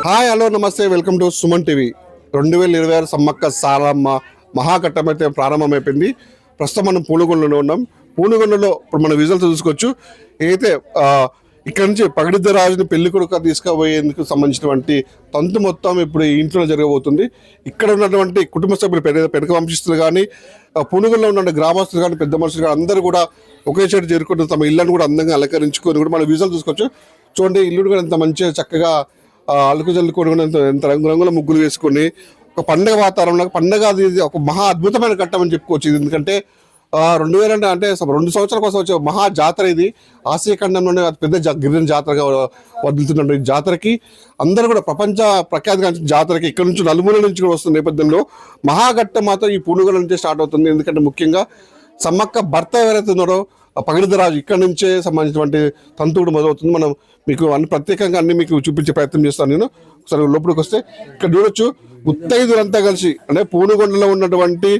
Hi hello నమస్తే welcome to Suman TV 2026 Sammakka Saramma మహాఘట్టం అయితే ప్రారంభమైపోయింది. ప్రస్తుతం మనం పూనుగొండలో ఉన్నాం. పూనుగొండలో ఇప్పుడు మన విజువల్స్ చూసుకోవచ్చు. అయితే ఇక్కడ నుంచి పగడిద్ద రాజుని పెళ్లి కొడుకు తీసుకుపోయేందుకు సంబంధించినటువంటి తంతు మొత్తం ఇప్పుడు ఈ ఇంట్లో జరగబోతుంది. ఇక్కడ ఉన్నటువంటి కుటుంబ సభ్యులు పెనక వంశస్థులు కానీ పూనుగొండలో ఉన్న గ్రామస్తులు కానీ పెద్ద మనుషులు కానీ అందరూ కూడా ఒకే చోటు చేరుకుంటూ తమ ఇళ్ళను కూడా అందంగా అలంకరించుకొని కూడా మన విజువల్ చూసుకోవచ్చు. చూడండి, ఇల్లు కూడా ఎంత మంచిగా చక్కగా అలుకు జల్లుకొని ఎంత రంగురంగుల ముగ్గులు వేసుకొని ఒక పండగ వాతావరణంలో పండగ అది ఒక మహా అద్భుతమైన ఘట్టం అని చెప్పుకోవచ్చు. ఎందుకంటే 2000 అంటే 2 సంవత్సరాల కోసం వచ్చే మహా జాతర ఇది. ఆసియా ఖండంలోనే పెద్ద గిరిజన జాతరగా వదులుతున్న జాతరకి అందరూ కూడా ప్రపంచ ప్రఖ్యాతిగా జాతరకి ఇక్కడ నుంచి నలుమూల నుంచి కూడా వస్తున్న నేపథ్యంలో మహాఘట్టం మాత్రం ఈ పూనుగోల నుంచే స్టార్ట్ అవుతుంది. ఎందుకంటే ముఖ్యంగా సమ్మక్క భర్త ఎవరైతే ఉన్నారో పగడిద్ద రాజు ఇక్కడ నుంచే సంబంధించినటువంటి తంతు కూడా మొదలవుతుంది. మనం మీకు ప్రత్యేకంగా అన్ని మీకు చూపించే ప్రయత్నం చేస్తాను. నేను ఒకసారి లోపలికి వస్తే ఇక్కడ చూడొచ్చు, ముత్తైదులంతా కలిసి అంటే పూనుగొండలో ఉన్నటువంటి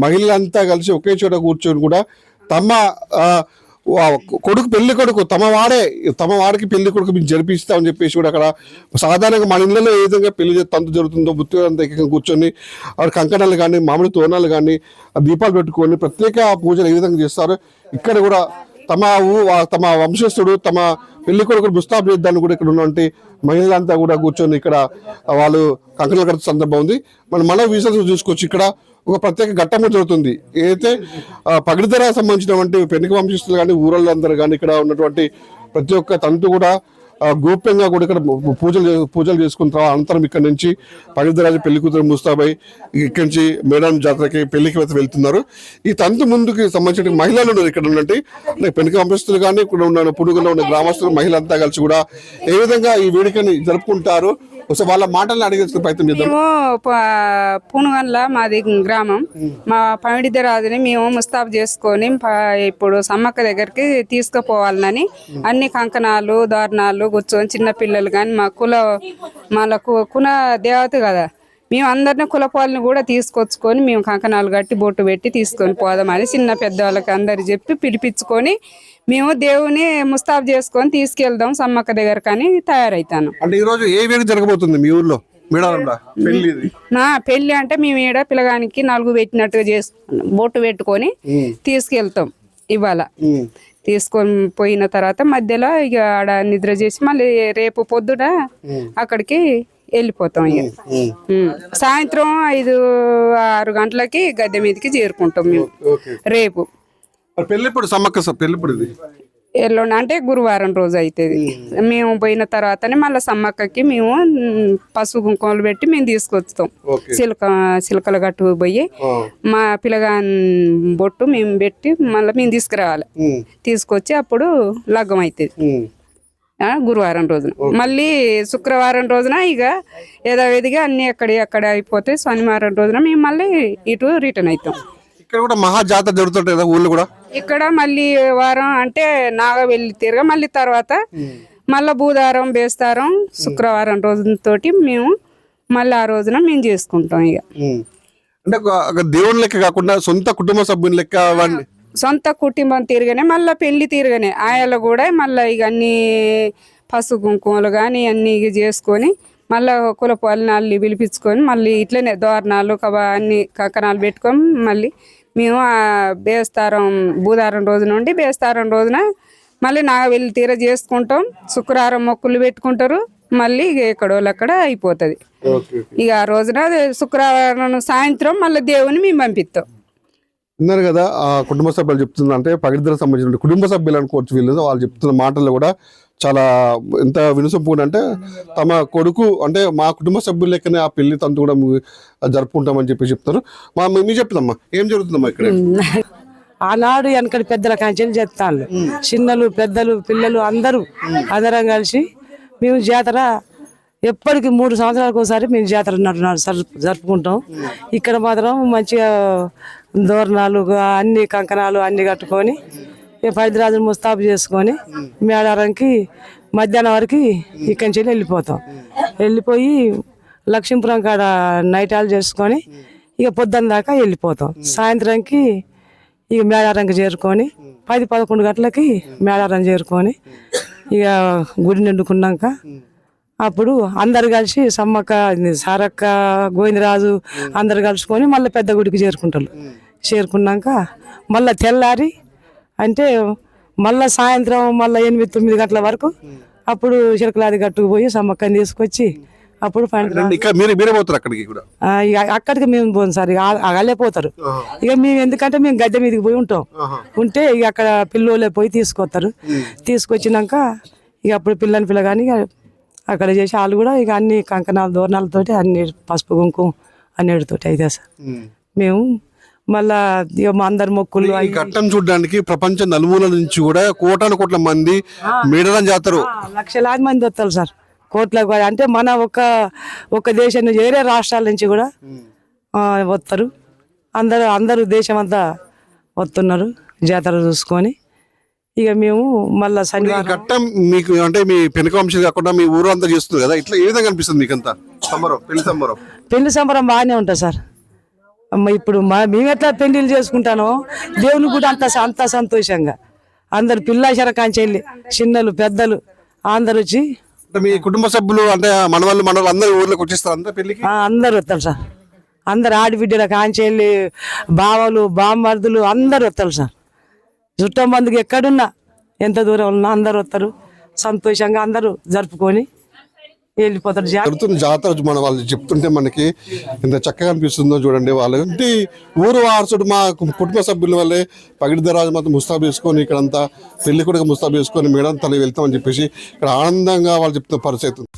మహిళలంతా కలిసి ఒకే చోట కూర్చొని కూడా తమ కొడుకు పెళ్లి కొడుకు తమ వాడికి పెళ్లి కొడుకు మీకు జరిపిస్తామని చెప్పేసి కూడా అక్కడ సాధారణంగా మన ఇళ్ళలో ఏ విధంగా పెళ్లి తంతు జరుగుతుందో ముత్తైదులంతా కూర్చొని కంకణాలు కానీ మామిడి తోరణాలు కానీ దీపాలు పెట్టుకొని ప్రత్యేక పూజలు ఏ విధంగా చేస్తారో ఇక్కడ కూడా తమ వంశస్థుడు తమ పెళ్లి కొడుకులు ముస్తాబు చేద్దాన్ని కూడా ఇక్కడ ఉన్నటువంటి మహిళలంతా కూడా కూర్చొని ఇక్కడ వాళ్ళు కంకణాలు కడుతున్న సందర్భం ఉంది. మన విజువల్స్ చూసుకోవచ్చు. ఇక్కడ ఒక ప్రత్యేక ఘట్టం జరుగుతుంది. ఏదైతే పగడిద్దర సంబంధించినటువంటి పెనుక వంశస్థులు కానీ ఊరళ్ళందరూ కానీ ఇక్కడ ఉన్నటువంటి ప్రతి ఒక్క తంతు కూడా గోప్యంగా కూడా ఇక్కడ పూజలు చేసుకున్న తర్వాత అనంతరం ఇక్కడ నుంచి పగడిద్దరాజు పెళ్లి కూతురు ముస్తాబై ఇక్కడి నుంచి మేడారం జాతరకి పెళ్లికి వెళ్తున్నారు. ఈ తంతు ముందుకి సంబంధించిన మహిళలు ఉన్నారు ఇక్కడ ఉన్నట్టు పెనుక వంశస్థులు కానీ ఇక్కడ ఉన్న పుడుగులో ఉన్న గ్రామస్తులు మహిళంతా కలిసి కూడా ఏ విధంగా ఈ వేడుకని జరుపుకుంటారు వాళ్ళ మాటలను అడిగే ప్రయత్నం చేద్దాం. పూనుగండ్ల మాది గ్రామం. మా పగడిద్ద రాజుని మేము ముస్తాబు చేసుకొని ఇప్పుడు సమ్మక్క దగ్గరికి తీసుకుపోవాలని అన్ని కంకణాలు దారుణాలు కూర్చొని చిన్న పిల్లలు కానీ మా కుల దేవత కదా, మేము అందరిని కులపాలని కూడా తీసుకొచ్చుకొని మేము కంకణాలు కట్టి బొట్టు పెట్టి తీసుకొని పోదామని చిన్న పెద్దవాళ్ళకి అందరు చెప్పి పిలిపించుకొని మేము దేవుని ముస్తాబు చేసుకొని తీసుకెళ్దాం సమ్మక్క దగ్గర కానీ తయారైతాను. అంటే ఈ రోజు ఏ వేడుక జరగబోతుంది మీ ఊర్లో? పెళ్లి అంటే మేము ఈడ పిల్లగానికి 4 పెట్టినట్టుగా చేసుకున్నాం, బొట్టు పెట్టుకొని తీసుకెళ్తాం. ఇవాళ తీసుకొని పోయిన తర్వాత మధ్యలో ఇక ఆడ నిద్ర చేసి మళ్ళీ రేపు పొద్దున అక్కడికి వెళ్ళిపోతాం. ఇక సాయంత్రం 5-6 గంటలకి గద్దె మీదకి చేరుకుంటాం మేము రేపు. ఎల్లుండి అంటే గురువారం రోజు అవుతుంది. మేము పోయిన తర్వాతనే మళ్ళీ సమ్మక్కకి మేము పసుపు కుంకుమలు పెట్టి మేము తీసుకొస్తాం. చిలకల గట్టు పోయి మా పిల్లగాని బొట్టు మేము పెట్టి మళ్ళీ మేము తీసుకురావాలి. తీసుకొచ్చి అప్పుడు లగ్గం అవుతుంది గురువారం రోజున. మళ్ళీ శుక్రవారం రోజున ఇక యథావిధిగా అన్ని అక్కడ అయిపోతాయి. శనివారం రోజున మేము మళ్ళీ ఇటు రిటర్న్ అవుతాం. ఇక్కడ కూడా మహా జాతర జరుగుతుంటాయి ఊళ్ళో కూడా. ఇక్కడ మళ్ళీ వారం అంటే నాగవెల్లి తిరగ మళ్ళీ తర్వాత మళ్ళీ బుధవారం బేస్తారం శుక్రవారం రోజుతోటి మేము మళ్ళీ ఆ రోజున మేము చేసుకుంటాం. ఇక అంటే దేవుని లెక్క కాకుండా సొంత కుటుంబ సభ్యుని లెక్క సొంత కుటుంబం తిరగనే మళ్ళీ పెళ్లి తిరగనే ఆయలు కూడా మళ్ళీ ఇక అన్ని పసుపు కుంకుమలు కానీ అన్ని చేసుకొని మళ్ళీ కులపాలని అల్లి పిలిపించుకొని మళ్ళీ ఇట్లనే దోరణాలు అన్ని కంకణాలు పెట్టుకొని మళ్ళీ మేము బేస్తారం బుధవారం రోజు నుండి బేస్తారం రోజున మళ్ళీ నాగవెల్లి తీర చేసుకుంటాం. శుక్రవారం మొక్కులు పెట్టుకుంటారు. మళ్ళీ ఎక్కడోళ్ళక్కడ అయిపోతుంది. ఇక ఆ రోజున శుక్రవారం సాయంత్రం మళ్ళీ దేవుని మేము పంపిస్తాం. విన్నారు కదా, ఆ కుటుంబ సభ్యులు చెప్తున్నారు. అంటే పగడిద్దరకు సంబంధించిన కుటుంబ సభ్యులు అనుకోవచ్చు వీళ్ళు. వాళ్ళు చెప్తున్న మాటలు కూడా చాలా ఎంత వినసొంపుగా అంటే తమ కొడుకు అంటే మా కుటుంబ సభ్యుల లెక్కనే ఆ పెళ్లి తంతు కూడా జరుపుకుంటామని చెప్పి చెప్తారు. మీరు చెప్తామ్మా, ఏం జరుగుతుందమ్మా ఇక్కడ? ఆనాడు వెనకటి పెద్దల కాంచెలు చెప్తాను, చిన్నలు పెద్దలు పిల్లలు అందరం కలిసి మేము జాతర ఎప్పటికి 3 సంవత్సరాలకు ఒకసారి మేము జాతర జరుపుకుంటాం. ఇక్కడ మాత్రం మంచిగా దోరణాలు అన్ని కంకణాలు అన్ని కట్టుకొని పగడిద్దరాజును ముస్తాబు చేసుకొని మేడారానికి మధ్యాహ్నం వరకు ఇక్కడి నుంచి వెళ్ళిపోయి లక్ష్మీపురం కాడ నైటాలు చేసుకొని ఇక పొద్దున్న దాకా వెళ్ళిపోతాం. సాయంత్రానికి ఇక మేడారానికి చేరుకొని 10-11 గంటలకి మేడారం చేరుకొని ఇక గుడి నిండుకున్నాక అప్పుడు అందరు కలిసి సమ్మక్క, సారక్క, గోవిందరాజు అందరు కలుసుకొని మళ్ళీ పెద్ద గుడికి చేరుకుంటారు. చేరుకున్నాక మళ్ళీ తెల్లారి అంటే మళ్ళీ సాయంత్రం మళ్ళీ 8-9 గంటల వరకు అప్పుడు చిలకలాది గట్టుకు పోయి సమ్మక్కని తీసుకొచ్చి అప్పుడు ఇక్కడ మీరే పోతారు అక్కడికి కూడా? ఇక అక్కడికి మేము పోం సార్, ఇక అగలే పోతారు. ఇక మేము ఎందుకంటే మేము గద్దె మీదకి పోయి ఉంటాం. ఉంటే ఇక అక్కడ పిల్లోలే పోయి తీసుకొస్తారు. తీసుకొచ్చినాక ఇక అప్పుడు పిల్లగాని ఇక అక్కడ చేసి వాళ్ళు కూడా ఇక అన్ని కంకణాలు దోరణాలతోటి అన్ని పసుపు కుంకుమ అన్నిటితోటి అయితే సార్ మేము మళ్ళా ఇక మా అందరి మొక్కులు ఈ ఘట్టం చూడడానికి ప్రపంచ నలుమూల నుంచి కూడా కోటాను మంది మేడారం జాతర లక్షలాది మంది వస్తారు సార్. కోట్ల అంటే మన ఒక దేశం నుంచి వేరే రాష్ట్రాల నుంచి కూడా వస్తారు. అందరూ దేశం అంతా వస్తున్నారు జాతర చూసుకొని. ఇక మేము మళ్ళా శనివారం ఘట్టం మీకు అంటే మీ పెనుక వంశం కాకుండా మీ ఊరు అంతా చేస్తుంది కదా, ఇట్లా ఏ విధంగా అనిపిస్తుంది మీకు అంతా సంబరం? పెళ్లి సంబరం బాగానే ఉంటుంది సార్. ఇప్పుడు మేము ఎట్లా పెళ్లిళ్ళు చేసుకుంటానో దేవుని కూడా అంత సంతోషంగా అందరు పిల్లాశర కాంచెల్లి చిన్నలు పెద్దలు అందరు వచ్చి మీ కుటుంబ సభ్యులు అంటే మనవాళ్ళు అందరూ ఊర్లోకి వచ్చేస్తారు అంతా పెళ్లికి? అందరు వస్తారు సార్. అందరు ఆడబిడ్డల కాంచెల్లి బావలు బామ్మర్దులు అందరు వస్తారు సార్. చుట్టం మందికి ఎక్కడున్నా ఎంత దూరం ఉన్నా అందరు వస్తారు. సంతోషంగా అందరూ జరుపుకొని వెళ్ళిపోతారు. జాతర మన వాళ్ళు చెప్తుంటే మనకి ఎంత చక్కగా అనిపిస్తుందో చూడండి. వాళ్ళు ఇంటి ఊరు వారసుడు మా కుటుంబ సభ్యుల వల్లే పగిడిదరాజు మాత్రం ముస్తాబు వేసుకొని ఇక్కడంతా పెళ్లి కూడా ముస్తాబు వేసుకొని మేడం తల్లి వెళ్తామని చెప్పేసి ఇక్కడ ఆనందంగా వాళ్ళు చెప్తున్న పరిస్థితి.